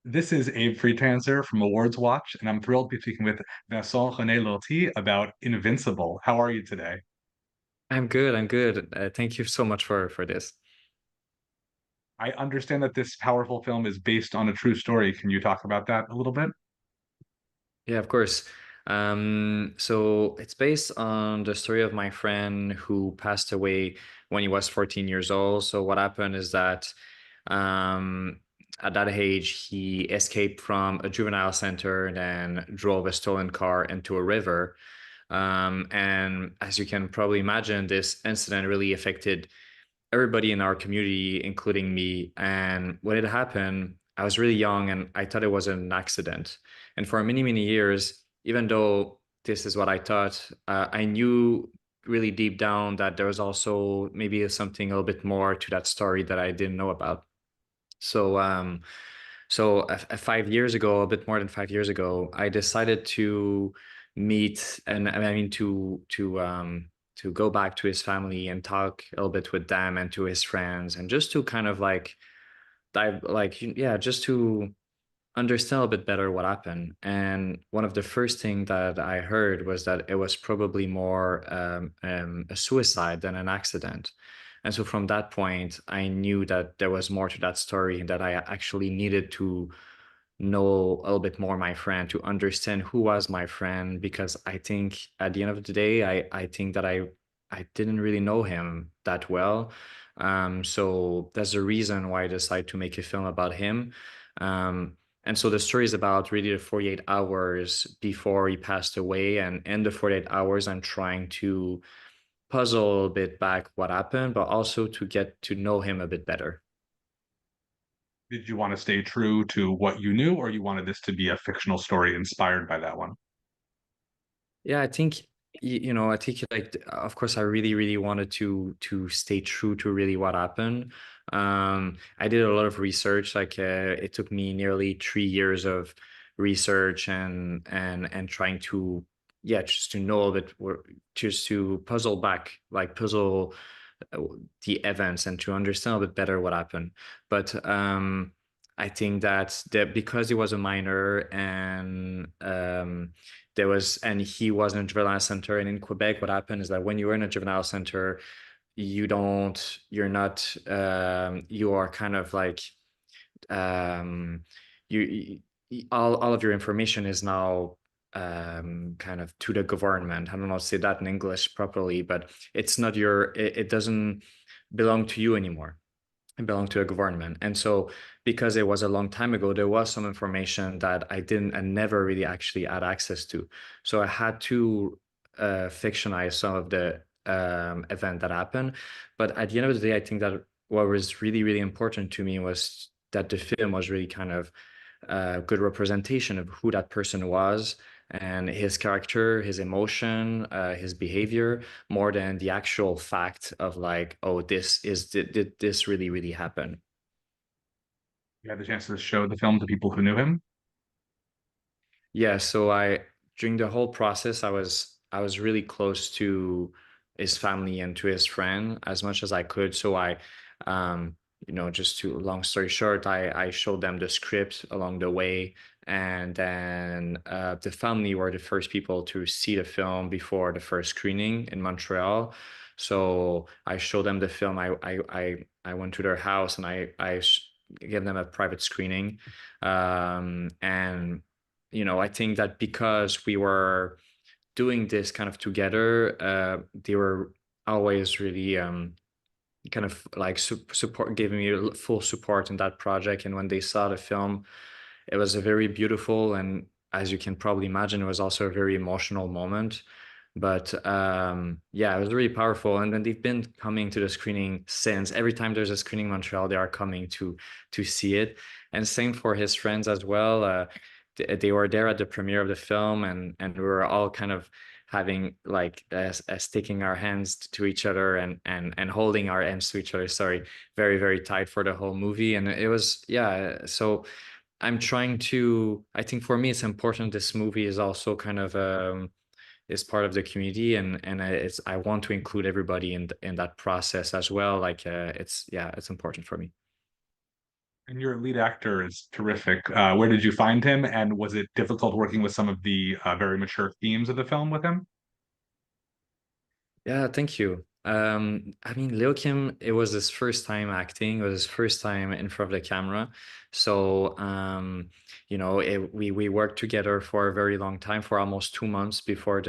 This is Abe Freetancer from Awards Watch, and I'm thrilled to be speaking with Vincent René-Lortie about Invincible. How are you today? I'm good. I'm good. Thank you so much for this. I understand that this powerful film is based on a true story. Can you talk about that a little bit? Yeah, of course. So it's based on the story of my friend who passed away when he was 14 years old. So what happened is that um, at that age, he escaped from a juvenile center and then drove a stolen car into a river. And as you can probably imagine, this incident really affected everybody in our community, including me. And when it happened, I was really young and I thought it was an accident. And for many, many years, even though this is what I thought, I knew really deep down that there was also maybe something a little bit more to that story that I didn't know about. So, so 5 years ago, a bit more than 5 years ago, I decided to meet and I mean to go back to his family and talk a little bit with them and to his friends and just to kind of like dive like yeah, just to understand a little bit better what happened. And one of the first things that I heard was that it was probably more a suicide than an accident. And so from that point, I knew that there was more to that story and that I actually needed to know a little bit more my friend to understand who was my friend because I think at the end of the day, I think that I didn't really know him that well. So that's the reason why I decided to make a film about him. Um, and so the story is about really the 48 hours before he passed away. And in the 48 hours, I'm trying to puzzle a little bit back what happened, but also to get to know him a bit better. Did you want to stay true to what you knew, or you wanted this to be a fictional story inspired by that one? Yeah, I think I think like of course I really really wanted to stay true to really what happened. I did a lot of research. Like it took me nearly 3 years of research and trying to yeah just to know that we're just to puzzle back like puzzle uh, the events and to understand a bit better what happened. But I think that because he was a minor and and he was in a juvenile center. And in Quebec, what happened is that when you're in a juvenile center, you're not, you are kind of like, um, you, all of your information is now kind of to the government. I don't know how to say that in English properly, but it's not it doesn't belong to you anymore. It belonged to a government. And so because it was a long time ago, there was some information that I didn't and never really actually had access to. So I had to fictionize some of the event that happened. But at the end of the day, I think that what was really, really important to me was that the film was really kind of a good representation of who that person was and his character, his emotion, his behavior, more than the actual fact of like, oh, did this really, really happen? You had the chance to show the film to people who knew him. Yeah, so I during the whole process, I was really close to his family and to his friend as much as I could. So um, just to long story short, I showed them the script along the way, and then the family were the first people to see the film before the first screening in Montreal. So I showed them the film. I went to their house and gave them a private screening, and I think that because we were doing this kind of together, they were always really kind of like support, giving me full support in that project. And when they saw the film, it was a very beautiful and, as you can probably imagine, it was also a very emotional moment. But yeah, it was really powerful. And then they've been coming to the screening since. Every time there's a screening in Montreal, they are coming to see it. And same for his friends as well. They were there at the premiere of the film, and we were all kind of having like sticking our hands to each other and holding our hands to each other. Sorry, very very tight for the whole movie. And it was yeah. So I'm trying to. I think for me, it's important. This movie is also kind of is part of the community, and it's I want to include everybody in that process as well. Like it's yeah, it's important for me. And your lead actor is terrific. Where did you find him? And was it difficult working with some of the very mature themes of the film with him? Yeah, thank you. I mean, Lil Kim, it was his first time acting, it was his first time in front of the camera. So, we worked together for a very long time, for almost 2 months before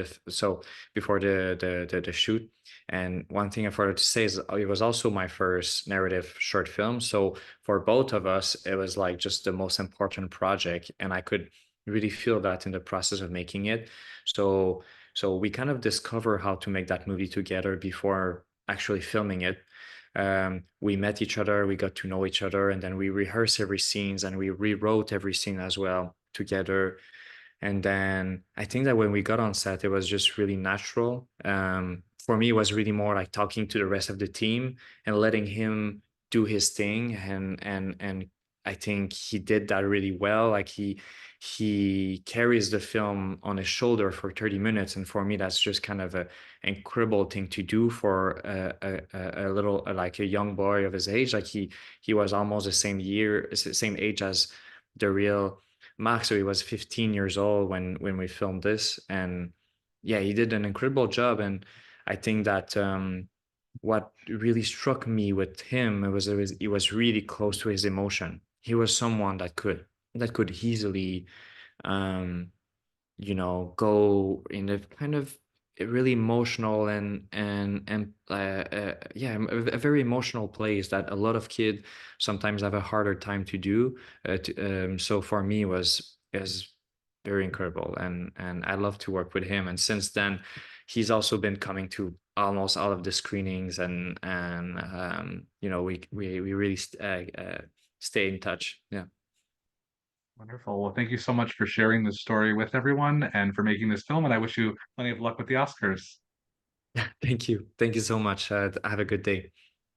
before the shoot. And one thing I forgot to say is it was also my first narrative short film. So for both of us, it was like just the most important project, and I could really feel that in the process of making it. So so we kind of discover how to make that movie together before actually filming it. We met each other, we got to know each other, and then we rehearsed every scenes and we rewrote every scene as well together. And then I think that when we got on set, it was just really natural. For me, it was really more like talking to the rest of the team and letting him do his thing. And I think he did that really well. Like he carries the film on his shoulder for 30 minutes, and for me, that's just kind of a incredible thing to do for a little like a young boy of his age. Like he was almost the same age as the real Mark, so he was 15 years old when we filmed this, and yeah, he did an incredible job. And I think that what really struck me with him it was he was really close to his emotion. He was someone that could easily um, go in a kind of a really emotional and yeah, a very emotional place that a lot of kids sometimes have a harder time to do. So for me, was very incredible, and I love to work with him. And since then, he's also been coming to almost all of the screenings, and we really stay in touch. Yeah. Wonderful. Well, thank you so much for sharing this story with everyone and for making this film. And I wish you plenty of luck with the Oscars. Thank you so much. Have a good day.